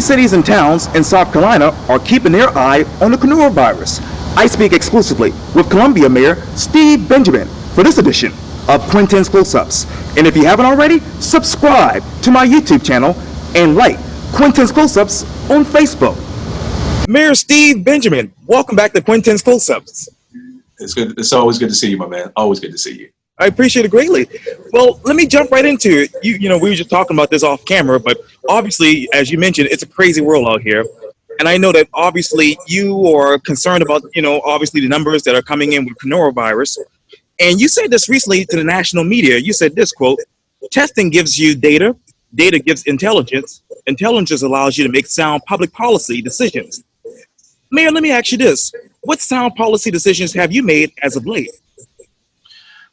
Many cities and towns in South Carolina are keeping their eye on the coronavirus. I speak exclusively with Columbia Mayor Steve Benjamin for this edition of Quintin's Close-Ups. And if you haven't already, subscribe to my YouTube channel and like Quintin's Close-Ups on Facebook. Mayor Steve Benjamin, welcome back to Quintin's Close-Ups. It's good. It's always good to see you, my man. Always good to see you. I appreciate it greatly. Well, let me jump right into it. You know, we were just talking about this off camera, but obviously, as you mentioned, it's a crazy world out here. And I know that obviously you are concerned about, obviously the numbers that are coming in with coronavirus. And you said this recently to the national media. You said this, quote, testing gives you data, data gives intelligence, intelligence allows you to make sound public policy decisions. Mayor, let me ask you this. What sound policy decisions have you made as of late?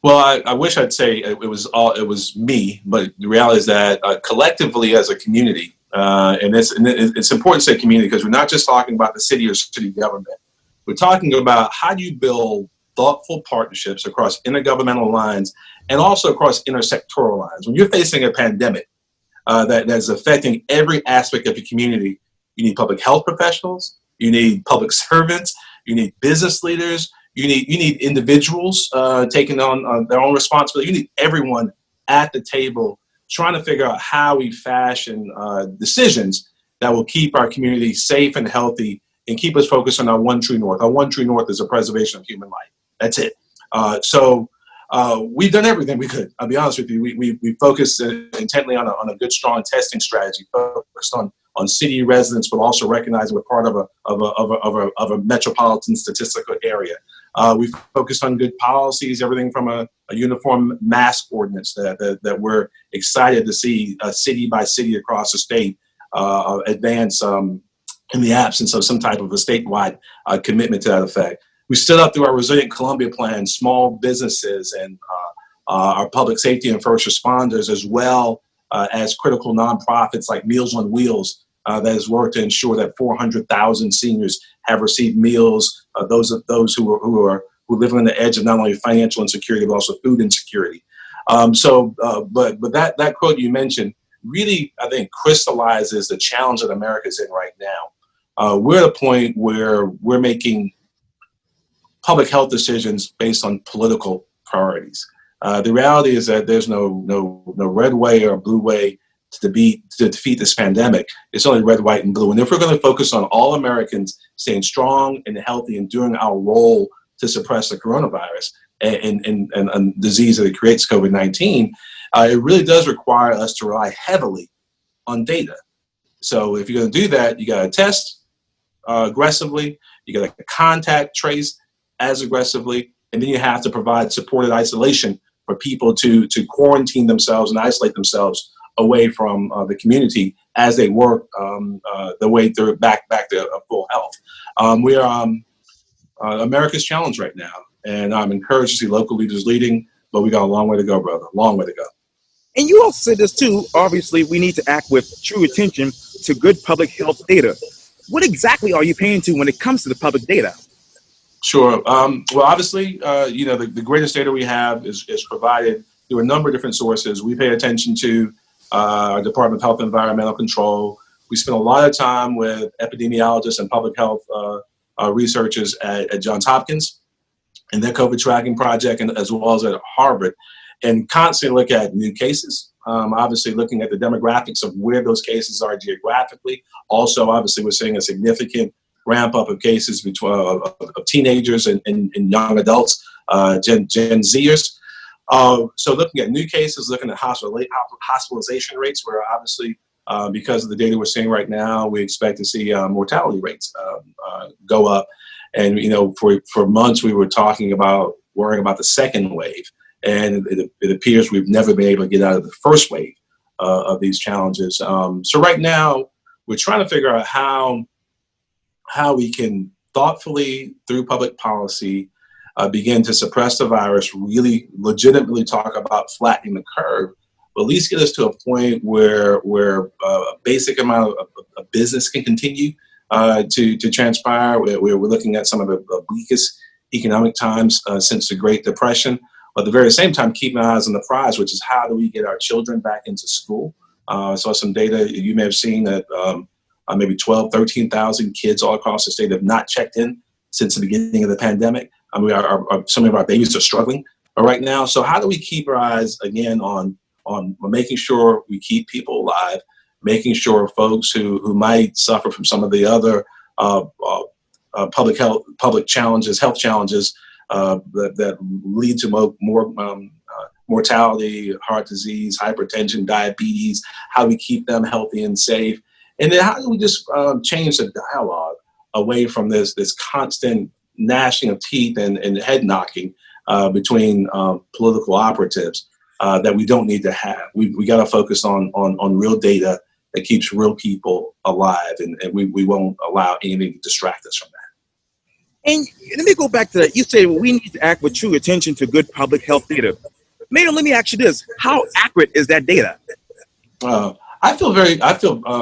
Well, I wish I'd say it was me, but the reality is that collectively as a community, and it's important to say community because we're not just talking about the city or city government. We're talking about how do you build thoughtful partnerships across intergovernmental lines and also across intersectoral lines. When you're facing a pandemic that's affecting every aspect of your community, you need public health professionals, you need public servants, you need business leaders, you need individuals taking on their own responsibility. You need everyone at the table trying to figure out how we fashion decisions that will keep our community safe and healthy and keep us focused on our one true north. Our one true north is the preservation of human life. That's it. So we've done everything we could. I'll be honest with you. We focused intently on a good, strong testing strategy, focused on city residents, but also recognizing we're part of a metropolitan statistical area. We focused on good policies, everything from a uniform mask ordinance that we're excited to see city by city across the state advance in the absence of some type of a statewide commitment to that effect. We stood up through our Resilient Columbia plan, small businesses and our public safety and first responders, as well as critical nonprofits like Meals on Wheels that has worked to ensure that 400,000 seniors have received meals. Those who live on the edge of not only financial insecurity but also food insecurity. But that quote you mentioned really, I think, crystallizes the challenge that America's in right now. We're at a point where we're making public health decisions based on political priorities. The reality is that there's no red way or blue way to defeat this pandemic. It's only red, white, and blue. And if we're going to focus on all Americans staying strong and healthy and doing our role to suppress the coronavirus and disease that it creates, COVID-19, it really does require us to rely heavily on data. So if you're going to do that, you got to test aggressively, you got to contact trace as aggressively, and then you have to provide supported isolation for people to quarantine themselves and isolate themselves away from the community as they work the way through back to full health. We are America's challenge right now, and I'm encouraged to see local leaders leading, but we got a long way to go, brother, long way to go. And you also said this too, obviously we need to act with true attention to good public health data. What exactly are you paying to when it comes to the public data? Sure. Well, obviously, the greatest data we have is provided through a number of different sources. We pay attention to our Department of Health and Environmental Control. We spend a lot of time with epidemiologists and public health researchers at Johns Hopkins and their COVID tracking project, and as well as at Harvard, and constantly look at new cases. Obviously, looking at the demographics of where those cases are geographically. Also, obviously, we're seeing a significant ramp up of cases between of teenagers and young adults, Gen Zers. So looking at new cases, looking at hospitalization rates, where obviously because of the data we're seeing right now, we expect to see mortality rates go up. And for months we were worrying about the second wave, and it appears we've never been able to get out of the first wave of these challenges. So right now we're trying to figure out how we can thoughtfully, through public policy, begin to suppress the virus, really legitimately talk about flattening the curve, but at least get us to a point where a basic amount of business can continue to transpire. We're looking at some of the weakest economic times since the Great Depression, but at the very same time, keeping our eyes on the prize, which is how do we get our children back into school. I saw some data you may have seen that maybe 12, 13,000 kids all across the state have not checked in since the beginning of the pandemic. I mean, some of our babies are struggling right now. So how do we keep our eyes again on making sure we keep people alive, making sure folks who might suffer from some of the other public challenges, health challenges that lead to more mortality, heart disease, hypertension, diabetes, how do we keep them healthy and safe? And then how do we just change the dialogue away from this constant gnashing of teeth and head knocking between political operatives that we don't need to have. We got to focus on real data that keeps real people alive, and we won't allow anything to distract us from that. And let me go back to that. You say we need to act with true attention to good public health data. Mayor, let me ask you this: how accurate is that data? I feel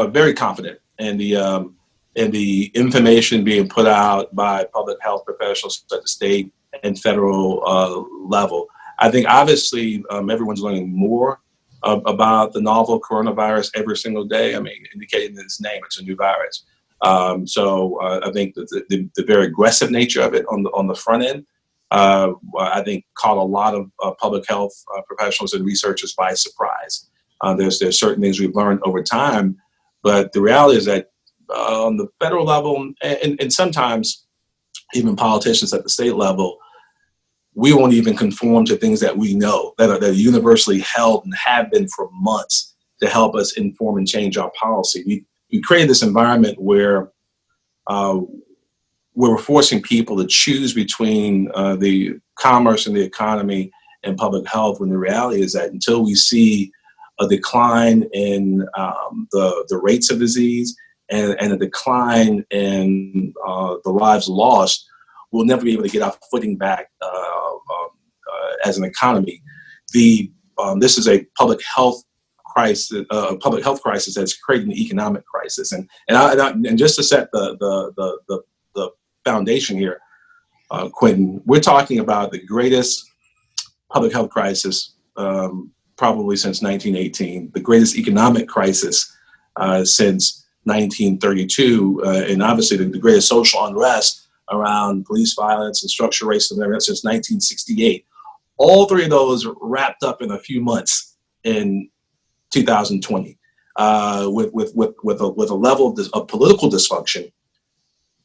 very confident in the information being put out by public health professionals at the state and federal level. I think obviously everyone's learning more about the novel coronavirus every single day. I mean, indicating in its name, it's a new virus. So I think that the very aggressive nature of it on the front end, I think caught a lot of public health professionals and researchers by surprise. There's certain things we've learned over time, but the reality is that on the federal level and sometimes even politicians at the state level, we won't even conform to things that we know that are universally held and have been for months to help us inform and change our policy. We created this environment where we're forcing people to choose between the commerce and the economy and public health, when the reality is that until we see a decline in the rates of disease and a decline in the lives lost, we'll never be able to get our footing back as an economy. This is a public health crisis, that's creating an economic crisis. And just to set the foundation here, Quintin, we're talking about the greatest public health crisis probably since 1918, the greatest economic crisis since 1932, and obviously the greatest social unrest around police violence and structural racism since 1968. All three of those wrapped up in a few months in 2020, with a level of political dysfunction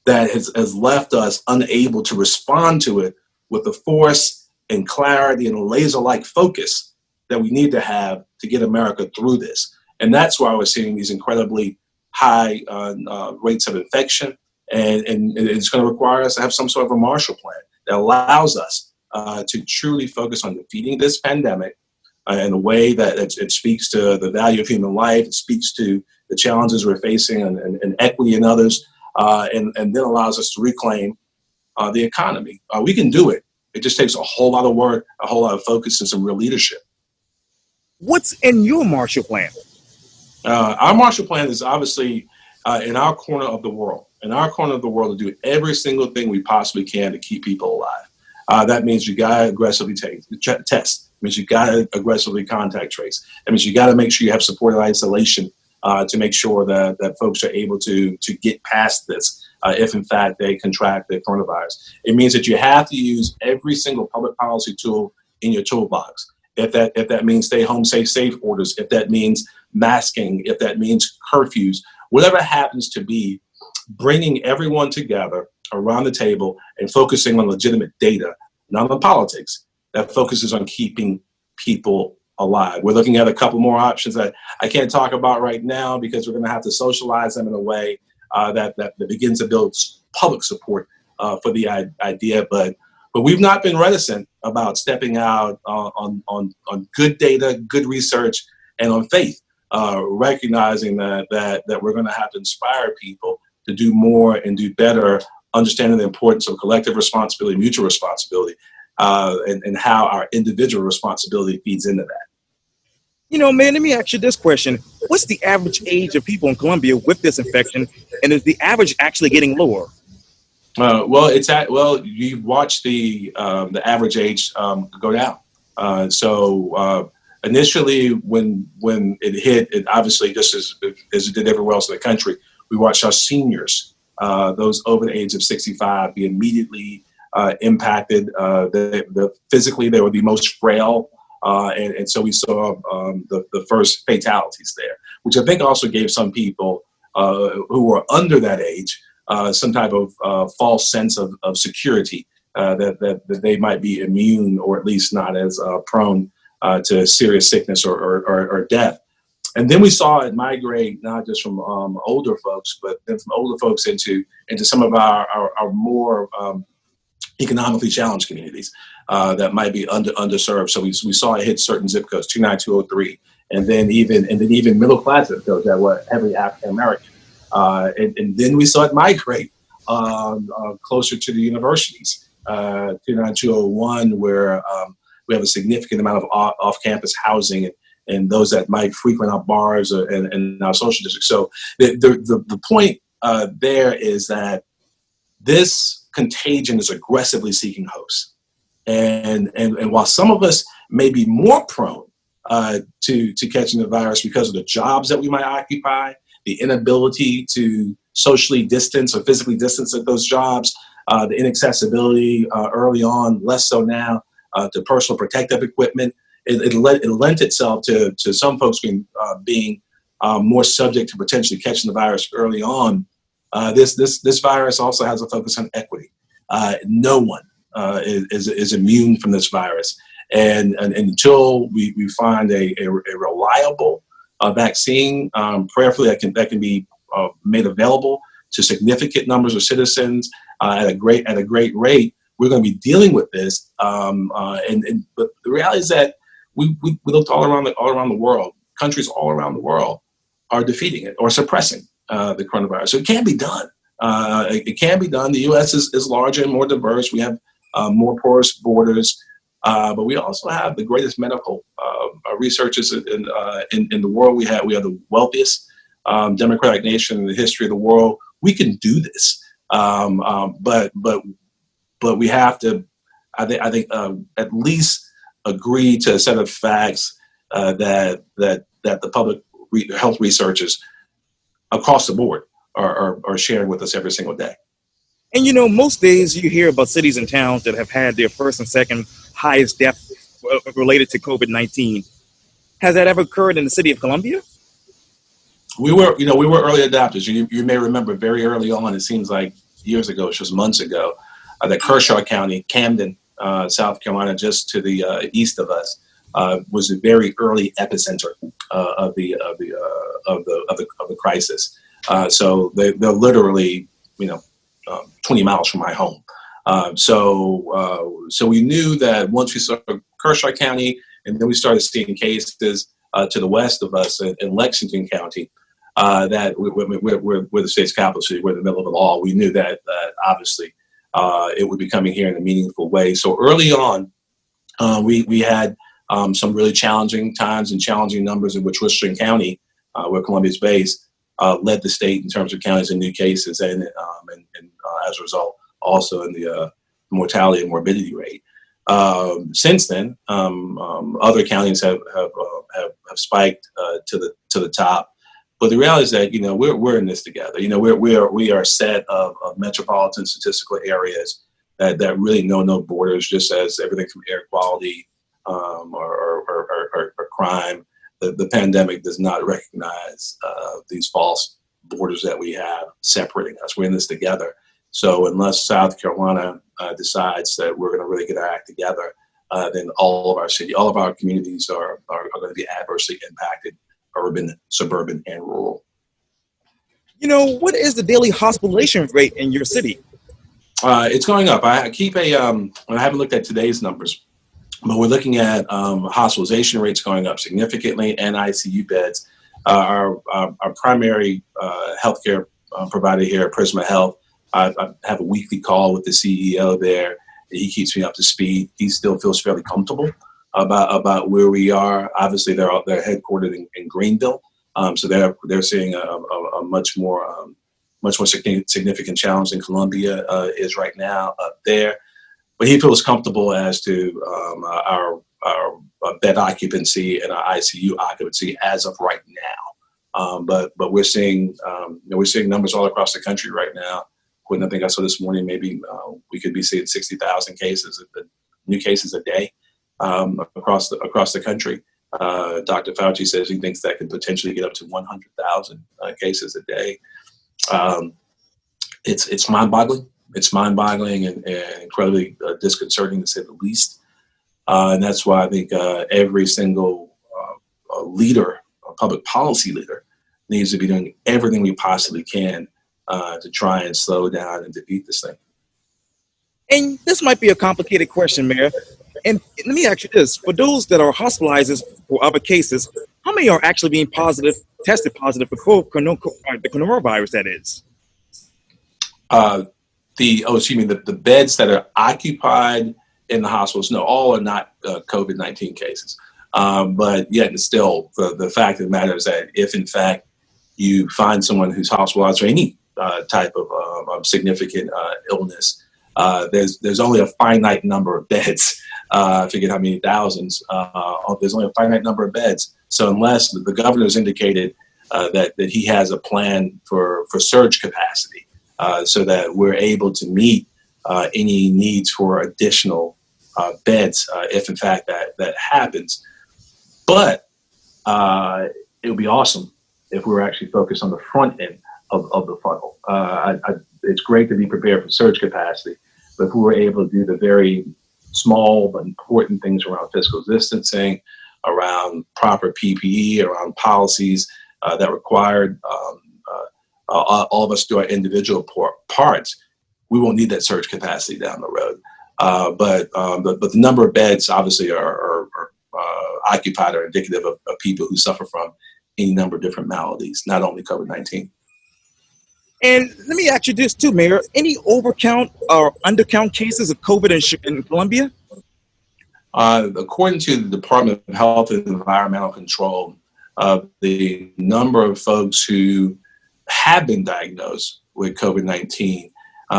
that has left us unable to respond to it with the force and clarity and laser-like focus that we need to have to get America through this. And that's why we're seeing these incredibly high rates of infection. And it's going to require us to have some sort of a Marshall Plan that allows us to truly focus on defeating this pandemic in a way that it speaks to the value of human life, it speaks to the challenges we're facing and equity in others, and then allows us to reclaim the economy. We can do it. It just takes a whole lot of work, a whole lot of focus, and some real leadership. What's in your Marshall Plan? Our Marshall Plan is obviously in our corner of the world. In our corner of the world, to do every single thing we possibly can to keep people alive. That means you got to aggressively test. It means you got to aggressively contact trace. It means you got to make sure you have supported isolation to make sure that folks are able to get past this if, in fact, they contract the coronavirus. It means that you have to use every single public policy tool in your toolbox. If that means stay home, safe orders, if that means masking, if that means curfews, whatever happens to be, bringing everyone together around the table and focusing on legitimate data, not on politics, that focuses on keeping people alive. We're looking at a couple more options that I can't talk about right now because we're going to have to socialize them in a way that begins to build public support for the idea. But we've not been reticent about stepping out on good data, good research, and on faith, recognizing that we're going to have to inspire people to do more and do better, understanding the importance of collective responsibility, mutual responsibility, and how our individual responsibility feeds into that. You know, man, let me ask you this question. What's the average age of people in Colombia with this infection, and is the average actually getting lower? You've watched the average age go down. So initially, when it hit, it obviously, just as it did everywhere else in the country, We watched our seniors, those over the age of 65, be immediately impacted. Physically, they were the most frail. And so we saw the first fatalities there, which I think also gave some people who were under that age some type of false sense of security, that they might be immune, or at least not as prone to serious sickness or death. And then we saw it migrate not just from older folks, but then from older folks into some of our more economically challenged communities that might be underserved. So we saw it hit certain zip codes, 29203, and then even middle class zip codes that were heavily African American. And then we saw it migrate closer to the universities, 29201, where we have a significant amount of off-campus housing and those that might frequent our bars and our social districts. So the point there is that this contagion is aggressively seeking hosts. And while some of us may be more prone to catching the virus because of the jobs that we might occupy, the inability to socially distance or physically distance at those jobs, the inaccessibility early on, less so now, to personal protective equipment, it lent itself to some folks being more subject to potentially catching the virus early on. This virus also has a focus on equity. No one is immune from this virus, and until we find a reliable vaccine, prayerfully that can be made available to significant numbers of citizens at a great rate, we're going to be dealing with this. But the reality is that we looked all around the world. Countries all around the world are defeating it or suppressing the coronavirus. So it can be done. It can be done. The U.S. is larger and more diverse. We have more porous borders, but we also have the greatest medical researchers in the world. We have the wealthiest democratic nation in the history of the world. We can do this, but we have to, I think, at least agree to a set of facts that the public health researchers across the board are sharing with us every single day. And most days you hear about cities and towns that have had their first and second highest death related to COVID-19. Has that ever occurred in the city of Colombia? We were early adopters. You may remember very early on, it seems like years ago, it's just months ago, that Kershaw County, Camden, South Carolina, just to the east of us, was a very early epicenter of the crisis. So they're literally 20 miles from my home. So we knew that once we saw Kershaw County, and then we started seeing cases to the west of us in Lexington County, that we're the state's capital city, we're in the middle of it all. We knew that obviously it would be coming here in a meaningful way. So early on, we had some really challenging times and challenging numbers in which Worcester County, where Columbia is based, led the state in terms of counties and new cases, and as a result, also in the mortality and morbidity rate. Since then, other counties have spiked to the top. But the reality is that we're in this together. We are a set of metropolitan statistical areas that really know no borders, just as everything from air quality or crime. The pandemic does not recognize these false borders that we have separating us. We're in this together. So unless South Carolina decides that we're going to really get our act together, then all of our communities are going to be adversely impacted, urban, suburban, and rural. What is the daily hospitalization rate in your city? It's going up. I haven't looked at today's numbers, but we're looking at hospitalization rates going up significantly, and ICU beds. Our primary healthcare provider here at Prisma Health, I have a weekly call with the CEO there. He keeps me up to speed. He still feels fairly comfortable about where we are. Obviously, they're headquartered in Greenville, so they're seeing a much more significant challenge than Columbia is right now up there. But he feels comfortable as to our bed occupancy and our ICU occupancy as of right now. But we're seeing we're seeing numbers all across the country right now. Quintin, I think I saw this morning, maybe we could be seeing 60,000 cases, new cases a day across the country. Dr. Fauci says he thinks that could potentially get up to 100,000 cases a day. It's mind-boggling. It's mind-boggling and incredibly disconcerting, to say the least. And that's why I think every single leader, a public policy leader, needs to be doing everything we possibly can to try and slow down and defeat this thing. And this might be a complicated question, Mayor. And let me ask you this: for those that are hospitalized for other cases, how many are actually being tested positive for the coronavirus? That is. The beds that are occupied in the hospitals, no, all are not COVID-19 cases. But yet and still, the fact of the matter is that if in fact you find someone who's hospitalized for any type of significant illness, there's only a finite number of beds. I forget how many thousands. There's only a finite number of beds. So unless the governor has indicated that he has a plan for surge capacity, so that we're able to meet any needs for additional beds, if in fact that happens. But it would be awesome if we were actually focused on the front end of the funnel. It's great to be prepared for surge capacity, but if we were able to do the very small but important things around physical distancing, around proper PPE, around policies that required all of us do our individual parts, we won't need that surge capacity down the road. But the number of beds obviously are occupied or indicative of people who suffer from any number of different maladies, not only COVID-19. And let me ask you this too, Mayor: any overcount or undercount cases of COVID in Colombia? According to the Department of Health and Environmental Control, the number of folks who have been diagnosed with COVID-19,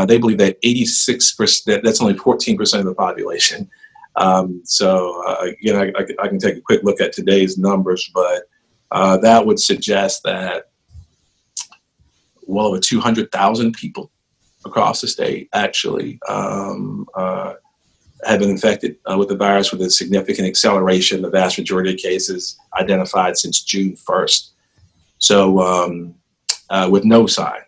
they believe that 86%, that's only 14% of the population. Again, I can take a quick look at today's numbers, but that would suggest that well over 200,000 people across the state actually have been infected with the virus, with a significant acceleration. The vast majority of cases identified since June 1st. So with no sign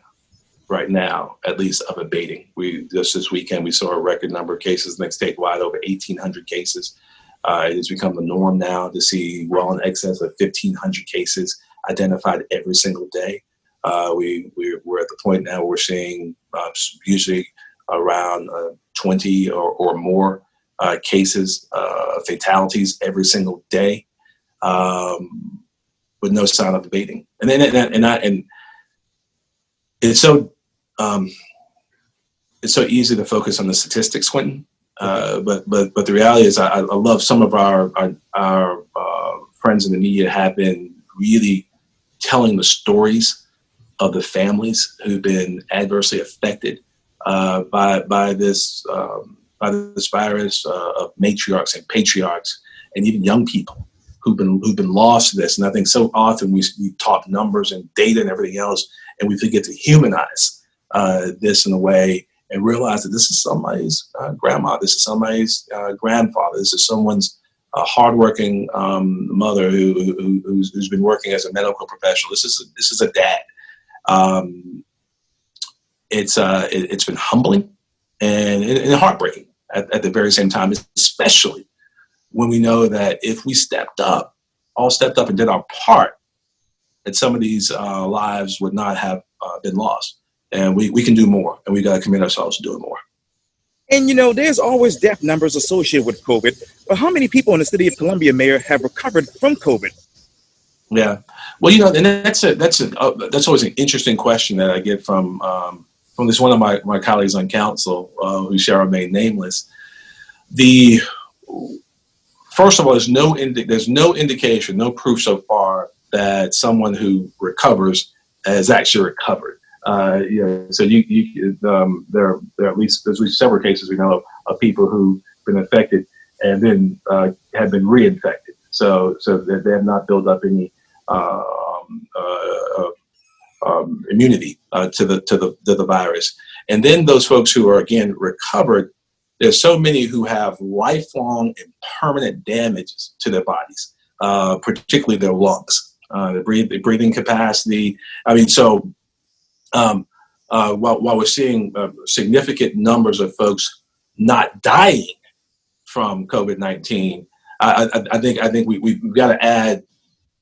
right now, at least, of abating. Just this weekend, we saw a record number of cases statewide, over 1,800 cases. It has become the norm now to see well in excess of 1,500 cases identified every single day. We're at the point now where we're seeing usually around 20 or more cases, fatalities every single day, with no sign of abating. And it's so easy to focus on the statistics, Quintin. But the reality is, I love some of our friends in the media have been really telling the stories of the families who've been adversely affected by this virus, of matriarchs and patriarchs, and even young people who've been lost to this. And I think so often we talk numbers and data and everything else, and we forget to humanize this in a way and realize that this is somebody's grandma, this is somebody's grandfather, this is someone's hardworking mother who's been working as a medical professional. This is a dad. It's been humbling and heartbreaking at the very same time, especially when we know that if we all stepped up and did our part, that some of these lives would not have been lost. And we can do more, and we got to commit ourselves to doing more. And there's always death numbers associated with COVID, but how many people in the city of Colombia, Mayor, have recovered from COVID? Yeah, well, and that's always an interesting question that I get from this one of my colleagues on council, who shall remain nameless. First of all, there's no indication, no proof so far that someone who recovers has actually recovered. So there are at least several cases we know of people who've been infected and then have been reinfected. So that they have not built up any immunity to the virus. And then those folks who are, again, recovered, there's so many who have lifelong and permanent damage to their bodies, particularly their lungs, the breathing capacity. I mean, so while we're seeing significant numbers of folks not dying from COVID-19, I think we've got to add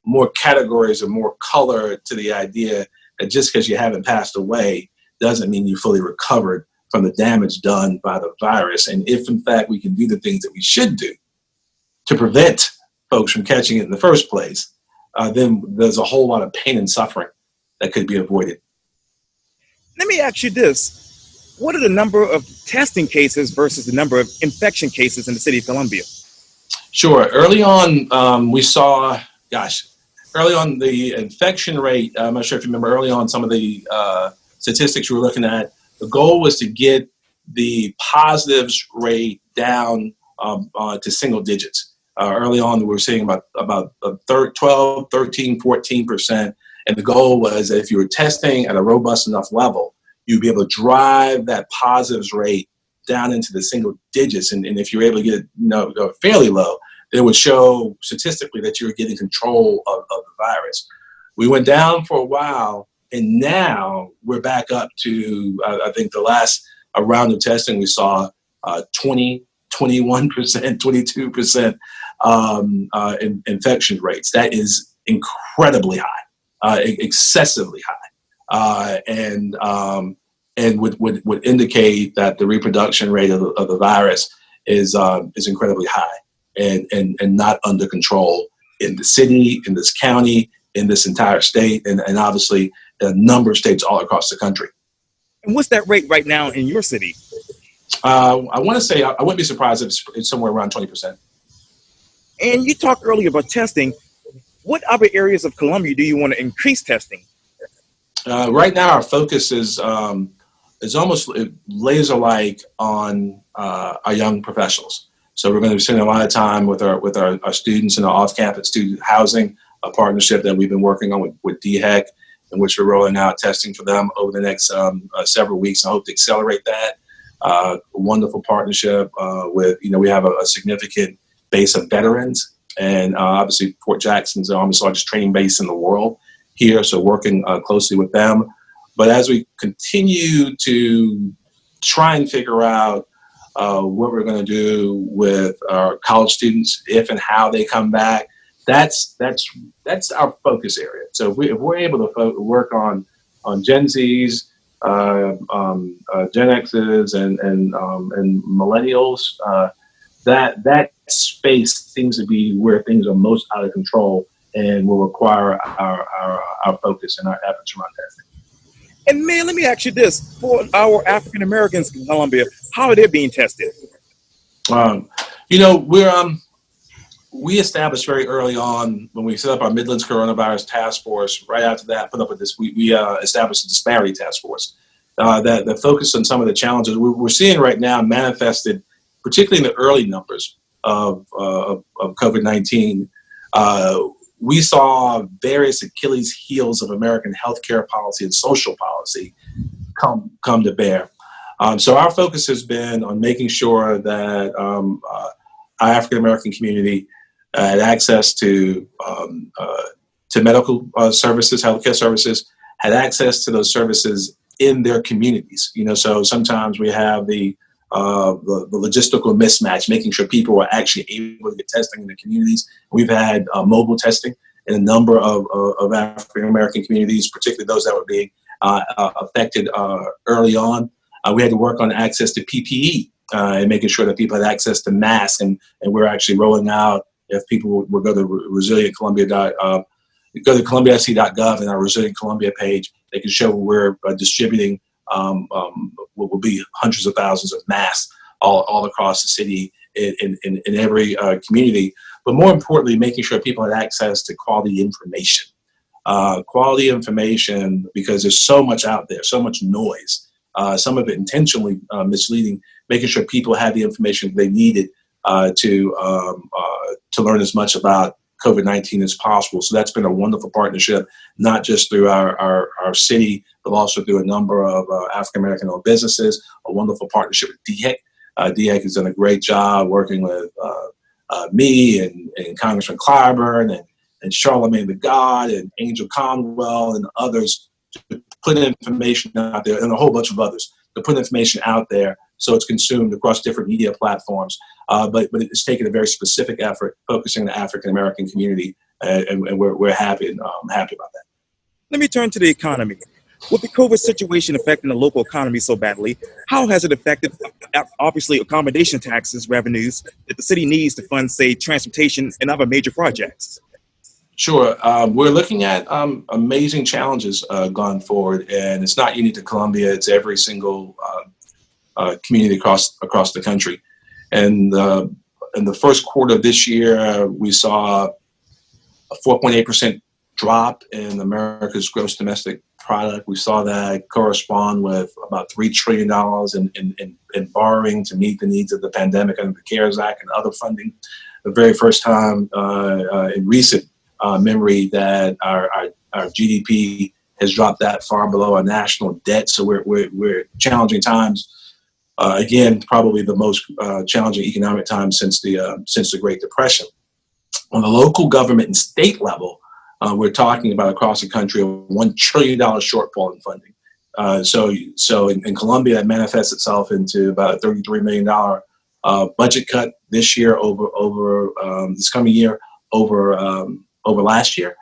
more categories and more color to the idea that just because you haven't passed away doesn't mean you fully recovered from the damage done by the virus. And if, in fact, we can do the things that we should do to prevent folks from catching it in the first place, then there's a whole lot of pain and suffering that could be avoided. Let me ask you this. What are the number of testing cases versus the number of infection cases in the city of Columbia? Sure. Early on, we saw, early on the infection rate, I'm not sure if you remember early on some of the statistics we were looking at, the goal was to get the positives rate down to single digits. Early on, we were seeing about 12, 13, 14%. And the goal was that if you were testing at a robust enough level, you'd be able to drive that positives rate down into the single digits. And if you're able to get it fairly low, it would show statistically that you're getting control of the virus. We went down for a while, and now we're back up to, I think the last round of testing we saw 20, 21%, 22% infection rates. That is incredibly high, excessively high, and would indicate that the reproduction rate of the virus is incredibly high and not under control in the city, in this county, in this entire state, and obviously a number of states all across the country. And what's that rate right now in your city? I want to say I wouldn't be surprised if it's somewhere around 20%. And you talked earlier about testing. What other areas of Columbia do you want to increase testing? Right now, our focus is almost laser-like on our young professionals. So we're going to be spending a lot of time with our students in our off-campus student housing, a partnership that we've been working on with DHEC, in which we're rolling out testing for them over the next several weeks. I hope to accelerate that. A wonderful partnership with, we have a significant base of veterans, and obviously Fort Jackson's the Army's largest training base in the world here, so working closely with them. But as we continue to try and figure out what we're going to do with our college students, if and how they come back, that's our focus area. So if we're able to work on Gen Zs, Gen X's, and millennials, that space seems to be where things are most out of control and will require our focus and our efforts around testing. And man, let me ask you this: for our African Americans in Colombia, how are they being tested? We established very early on when we set up our Midlands Coronavirus Task Force. Right after that, we established a disparity task force that focused on some of the challenges we're seeing right now manifested, particularly in the early numbers of COVID-19. We saw various Achilles heels of American healthcare policy and social policy come to bear. So our focus has been on making sure that our African American community had access to medical services, healthcare services, had access to those services in their communities. So sometimes we have the logistical mismatch, making sure people are actually able to get testing in the communities. We've had mobile testing in a number of African American communities, particularly those that were being affected early on. We had to work on access to PPE and making sure that people had access to masks, and we're actually rolling out. If people would go to Resilient Columbia, go to columbiasc.gov and our Resilient Columbia page, they can show where we're distributing what will be hundreds of thousands of masks all across the city in every community. But more importantly, making sure people have access to quality information. Because there's so much out there, so much noise, some of it intentionally misleading, making sure people had the information they needed to learn as much about COVID-19 as possible. So that's been a wonderful partnership, not just through our city, but also through a number of African-American owned businesses, a wonderful partnership with DHEC. DHEC has done a great job working with me and Congressman Clyburn and Charlemagne the God and Angel Conwell and others to put information out there, and a whole bunch of others, to put information out there so it's consumed across different media platforms. But it's taken a very specific effort focusing on the African-American community, and we're happy about that. Let me turn to the economy. With the COVID situation affecting the local economy so badly, how has it affected, obviously, accommodation taxes revenues that the city needs to fund, say, transportation and other major projects? Sure. We're looking at amazing challenges going forward, and it's not unique to Colombia. It's every single community across the country. And in the first quarter of this year, we saw a 4.8% drop in America's gross domestic product. We saw that correspond with about $3 trillion in borrowing to meet the needs of the pandemic under the CARES Act and other funding. The very first time in recent memory that our GDP has dropped that far below our national debt. So we're challenging times. Again, probably the most challenging economic time since the Great Depression. On the local government and state level, we're talking about across the country a $1 trillion shortfall in funding. So in Colombia, that manifests itself into about a $33 million budget cut this year over this coming year over last year.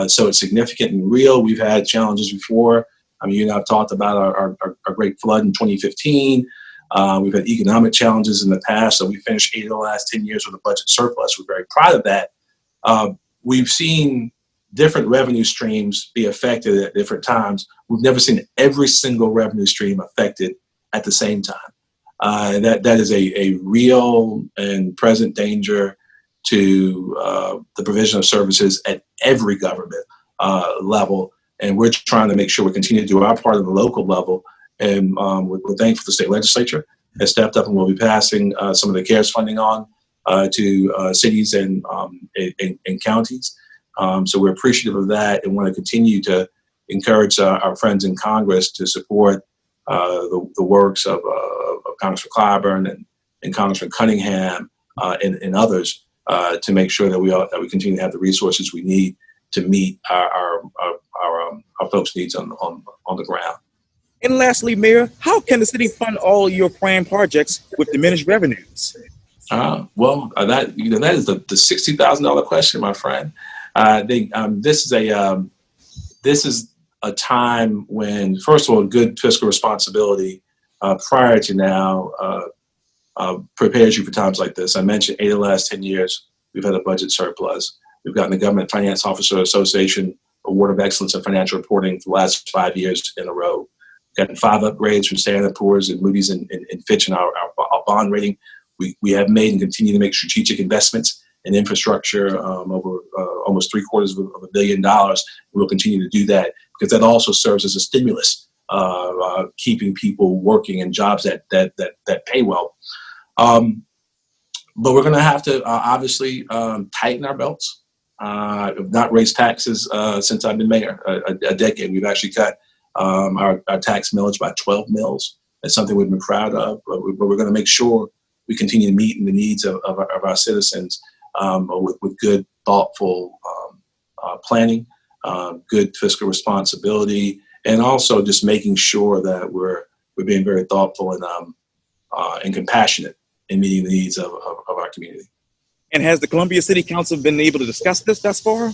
So it's significant and real. We've had challenges before. I mean, you and I have talked about our great flood in 2015. We've had economic challenges in the past. So we finished 8 of the last 10 years with a budget surplus. We're very proud of that. We've seen different revenue streams be affected at different times. We've never seen every single revenue stream affected at the same time. That is a real and present danger to the provision of services at every government level. And we're trying to make sure we continue to do our part at the local level. And we're thankful the state legislature has stepped up and will be passing some of the CARES funding on to cities and counties. So we're appreciative of that and want to continue to encourage our friends in Congress to support the works of Congressman Clyburn and Congressman Cunningham and others to make sure that we continue to have the resources we need to meet our folks' needs on the ground. And lastly, Mayor, how can the city fund all your planned projects with diminished revenues? Well, that is the $60,000 question, my friend. This is a time when, first of all, good fiscal responsibility prior to now prepares you for times like this. I mentioned 8 of the last 10 years, we've had a budget surplus. We've gotten the Government Finance Officer Association Award of Excellence in Financial Reporting for the last 5 years in a row. Gotten 5 upgrades from Standard & Poor's and Moody's and Fitch in our bond rating. We have made and continue to make strategic investments in infrastructure over almost $750 million. We'll continue to do that because that also serves as a stimulus, keeping people working in jobs that pay well. But we're going to have to obviously tighten our belts. I've not raised taxes since I've been mayor, a decade. We've actually cut our tax millage by 12 mils. That's something we've been proud of, but we're going to make sure we continue to meet the needs of our citizens with good, thoughtful planning, good fiscal responsibility, and also just making sure that we're being very thoughtful and compassionate in meeting the needs of our community. And has the Columbia City Council been able to discuss this thus far?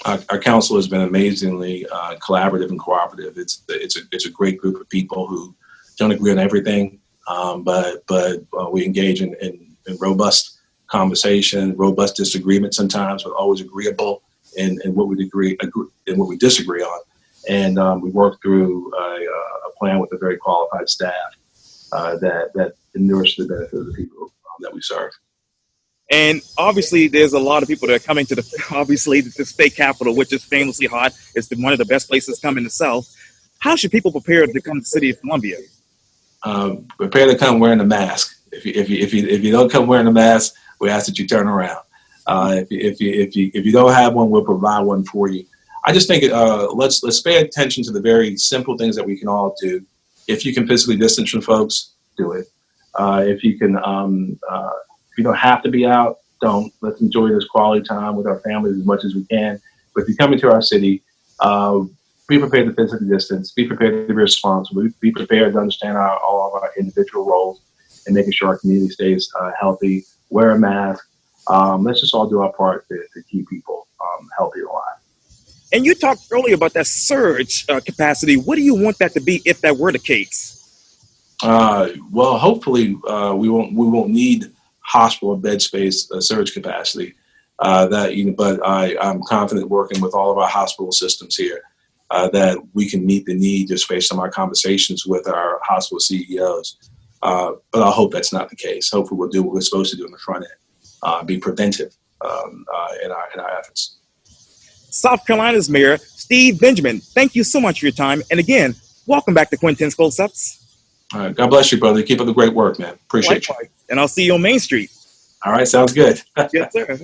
Our council has been amazingly collaborative and cooperative. It's a great group of people who don't agree on everything, but we engage in robust conversation, robust disagreement sometimes, but always agreeable in what we agree and what we disagree on. And we work through a plan with a very qualified staff that endures the benefit of the people that we serve. And obviously, there's a lot of people that are coming to the state capitol, which is famously hot. It's one of the best places to come in the South. How should people prepare to come to the city of Columbia? Prepare to come wearing a mask. If you don't come wearing a mask, we ask that you turn around. If you don't have one, we'll provide one for you. I just think let's pay attention to the very simple things that we can all do. If you can physically distance from folks, do it. If you can, if you don't have to be out, don't. Let's enjoy this quality time with our families as much as we can. But if you come into our city, be prepared to physically distance. Be prepared to be responsible. Be prepared to understand all of our individual roles and making sure our community stays healthy. Wear a mask. Let's just all do our part to keep people healthy and alive. And you talked earlier about that surge capacity. What do you want that to be if that were the case? Well, hopefully we won't need hospital bed space surge capacity. But I'm confident working with all of our hospital systems here that we can meet the need just based on our conversations with our hospital CEOs. But I hope that's not the case. Hopefully we'll do what we're supposed to do in the front end, be preventive in our efforts. South Carolina's Mayor, Steve Benjamin, thank you so much for your time. And again, welcome back to Quintin's Close-Ups. All right. God bless you, brother. Keep up the great work, man. Appreciate you. And I'll see you on Main Street. All right. Sounds good. Yes, sir.